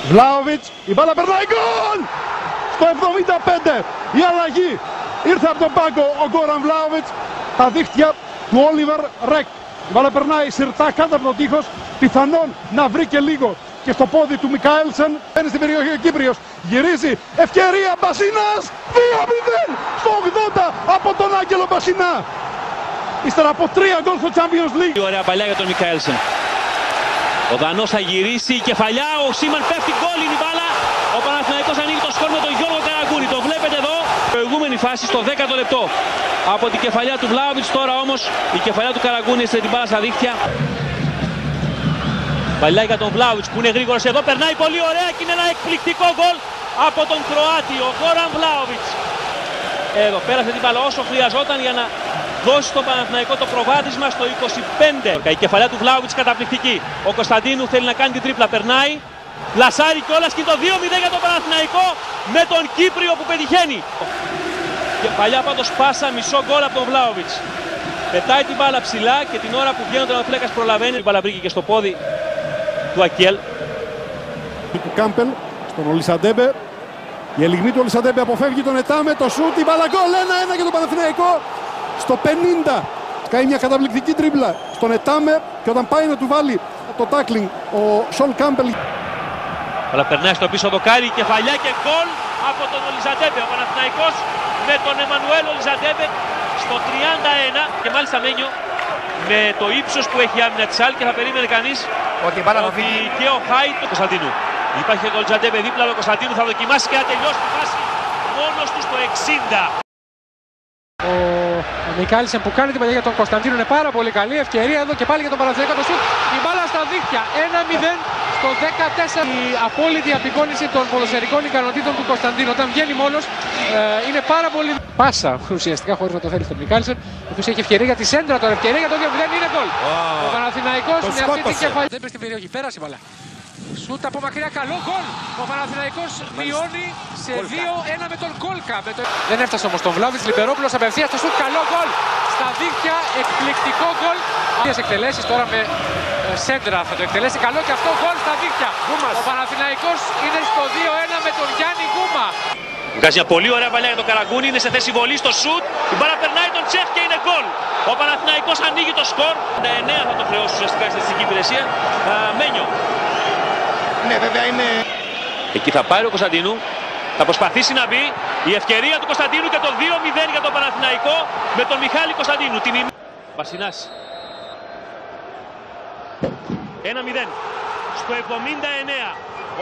Βλάοβιτς, η μπάλα περνάει, γκολ! Στο 75 η αλλαγή ήρθε από τον πάγκο ο Γκόραν Βλάοβιτς, τα δίχτυα του Όλιβερ Ρεκ. Η μπάλα περνάει συρτά κάτω από τον τείχος, πιθανόν να βρει και λίγο και στο πόδι του Μικαέλσεν. Μπαίνει στην περιοχή ο Κύπριος, γυρίζει, ευκαιρία, Μπασίνας, 2-0 στο 80 από τον Άγγελο Μπασινά. Ύστερα από 3 γκολ στο Champions League. Ωραία παλιά για τον Μικαέλσεν. Ο Δανός θα γυρίσει, η κεφαλιά, ο Σίμαν πέφτει, γκολ είναι η μπάλα. Ο Παναθηναϊκός ανοίγει το σκορ με τον Γιώργο Καραγκούνη. Το βλέπετε εδώ. Προηγούμενη φάση στο 10ο λεπτό. Από την κεφαλιά του Βλάοβιτς, τώρα όμως η κεφαλιά του Καραγκούνη έστειλε την μπάλα στα δίχτυα. Παλιά για τον Βλάοβιτς που είναι γρήγορος εδώ, περνάει πολύ ωραία και είναι ένα εκπληκτικό γκολ από τον Κροάτι, ο Γκόραν Βλάοβιτς. Εδώ πέρασε την μπάλα όσο χρειαζόταν για να δώσει στον Παναθηναϊκό το προβάδισμα στο 25. Η κεφαλιά του Βλάοβιτς καταπληκτική. Ο Κωνσταντίνου θέλει να κάνει την τρίπλα, περνάει. Λασάρι κιόλας και το 2-0 για τον Παναθηναϊκό με τον Κύπριο που πετυχαίνει. Κεφαλιά πάντως πάσα, μισό γκολ από τον Βλάοβιτς. Πετάει την μπάλα ψηλά και την ώρα που βγαίνει ο τερματοφύλακας προλαβαίνει. Η μπάλα βρήκε και στο πόδι του Ακέλ. Του Κάμπελ στον Ολισαντέμπε. Η ελιγμή του Ολισαντέμπε αποφεύγει τον Ετάμε, το σούτ, η μπάλα γκολ, 1-1 για τον Παναθηναϊκό. Στο 50 κάνει μια καταπληκτική τρίμπλα στον Ετάμε και όταν πάει να του βάλει το τάκλινγκ ο Σολ Κάμπελ. Αλλά περνάει στο πίσω δοκάρι, κεφαλιά και γκολ από τον Ολιζαντέμπε. Ο Παναθηναϊκός με τον Εμμανουέλ Ολιζαντέμπε στο 31 και μάλιστα Μένιο με το ύψος που έχει η άμυνα της Άλ και θα περίμενε κανείς ότι και ο Χάι του Κωνσταντίνου. Υπάρχει ο Ολιζαντέμπε δίπλα, ο Κωνσταντίνου θα δοκιμάσει και να τελειώσει τη φάση μόνος του στο 60. Ο Μικαέλσεν που κάνει την παλιά για τον Κωνσταντίνο είναι πάρα πολύ καλή ευκαιρία εδώ και πάλι για τον Παναθηναϊκό το σουτ. Η μπάλα στα δίχτυα, 1-0 στο 14. Η απόλυτη απεικόνιση των ποδοσφαιρικών ικανοτήτων του Κωνσταντίνου. Όταν βγαίνει μόνος είναι πάρα πολύ πάσα ουσιαστικά χωρίς να το θέλει στον Μικαέλσεν. Ο οποίος έχει ευκαιρία για τη σέντρα τώρα, ευκαιρία για το 2-0 είναι γκολ. Ο Παναθηναϊκός με αυτή την κεφαλιά. Δεν πες στην περιοχή, πέρασε μπάλα. Σούτ από μακριά, καλό γκολ. Ο Παναθηναϊκός μειώνει σε 2-1 με τον Κόλκα. Δεν έφτασε όμως τον Βλάοβιτς, Λιμπερόπουλος απευθείας στο σούτ, καλό γκολ. Στα δίχτυα, εκπληκτικό γκολ. Δύο εκτελέσεις τώρα με σέντρα θα το εκτελέσει, καλό και αυτό γκολ στα δίχτυα. Ο Παναθηναϊκός είναι στο 2-1 με τον Γιάννη Γκούμα. Βγάζει μια πολύ ωραία παλιά για τον Καραγκούνη, είναι σε θέση βολή στο σουτ. Η μπάλα περνάει τον Τσέχ και είναι γκολ. Ο Παναθηναϊκός ανοίγει το σκορ. 9 θα το χρεώσει ουσιαστικά η στατιστική υπηρεσία. Μένιο. Ναι, βέβαια είναι. Εκεί θα πάρει ο Κωνσταντίνου, θα προσπαθήσει να μπει. Η ευκαιρία του Κωνσταντίνου και το 2-0 για τον Παναθηναϊκό με τον Μιχάλη Κωνσταντίνου. Βασινάς. 1-0. Στο 79.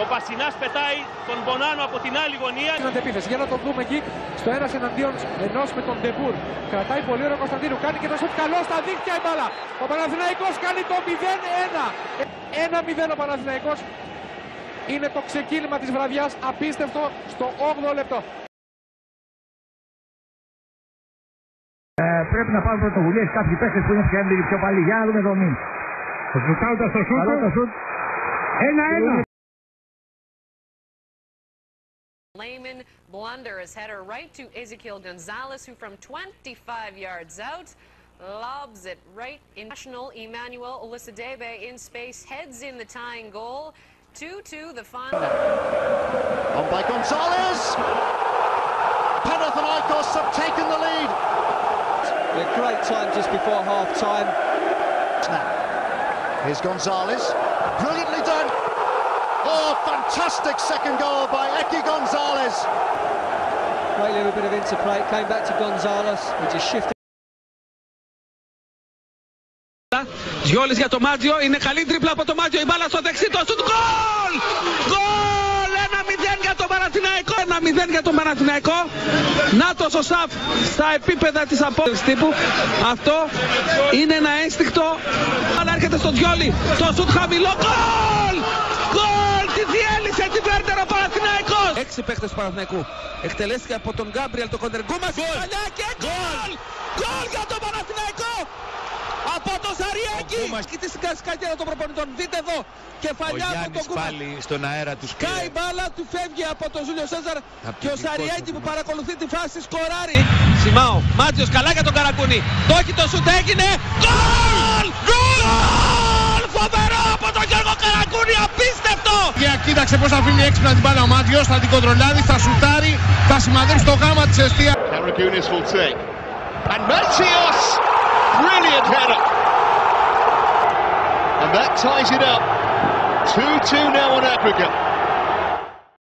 Ο Βασινάς πετάει τον Μπονάνο από την άλλη γωνία. Επίθεση. Για να τον δούμε εκεί στο 1-1 με τον Ντεμπουρ. Κρατάει πολύ ωραίο Κωνσταντίνου. Κάνει και το σουτ καλό στα δίχτυα η μπάλα. Ο Παναθηναϊκός κάνει το 0-1. 1-0 ο Παναθηναϊκός. Είναι το ξεκίνημα της βραδιάς. Απίστευτο στο 8ο λεπτό. Πρέπει να πάρουν πρωτοβουλίες κάποιοι παίκτες που είναι πιο παλιοί. Για να δούμε το μήν. Το σουτάουτα στο σουτ. 1-1. Layman blunder his header right to Ezequiel Gonzalez, who from 25 yards out lobs it right in. National Emmanuel Olisadebe in space heads in the tying goal. 2-2 the final. On by Gonzalez. Panathinaikos have taken the lead. A great time just before half time. Now, here's Gonzalez. Brilliantly done. Oh, fantastic second goal by Eki Gonzalez. Great little bit of interplay. Came back to Gonzalez. He just shifted. Γιόλης για το Μάτζιο, είναι καλή τρίπλα από το Μάτζιο, η μπάλα στο δεξί, το σουτ, γκολ! Γκολ! 1-0 για τον Παναθηναϊκό, 1-0 για τον Παναθηναϊκό. Νάτος ο Σαφ στα επίπεδα της απόδοσης τύπου. Αυτό είναι ένα ένστικτο, αλλά έρχεται στο Γιόλη, το σουτ χαμηλό, γκολ! Γκολ! Τι διέλυσε την Βέρντερ ο Παναθηναϊκός! 6 παίχτες του Παναθηναϊκού, εκτελέστηκε από τον Γκάμπριελ, το κοντεργκούμα, και γκολ! Γκολ για τον Παναθηναϊκό! Από το Σαριάκη! Και τη σκατέρα των προπονητών. Δείτε εδώ. Κεφαλιά από τον Κούμα. Πάλι στον αέρα του Σκάει μπάλα, του φεύγει από τον Ζούλιο Σέζαρ. Και ο Σαριάκη που παρακολουθεί τη φάση σκοράρει. Σιμάο, Μάτζιος καλά για τον Καραγκούνη. Το έχει το σουτ, έγινε. Γκολ! Γκολ! Φοβερό από τον Γιώργο Καραγκούνη, απίστευτο! Για κοίτα Κοίταξε πώς αφήνει έξυπνα την μπάλα ο Μάτζιος, θα την κοντρολάρει, θα σουτάρει, θα σημαδέψει το γάμα της εστίας. Karagounis will take. And Matios! Brilliant header! And that ties it up. 2-2 now on aggregate.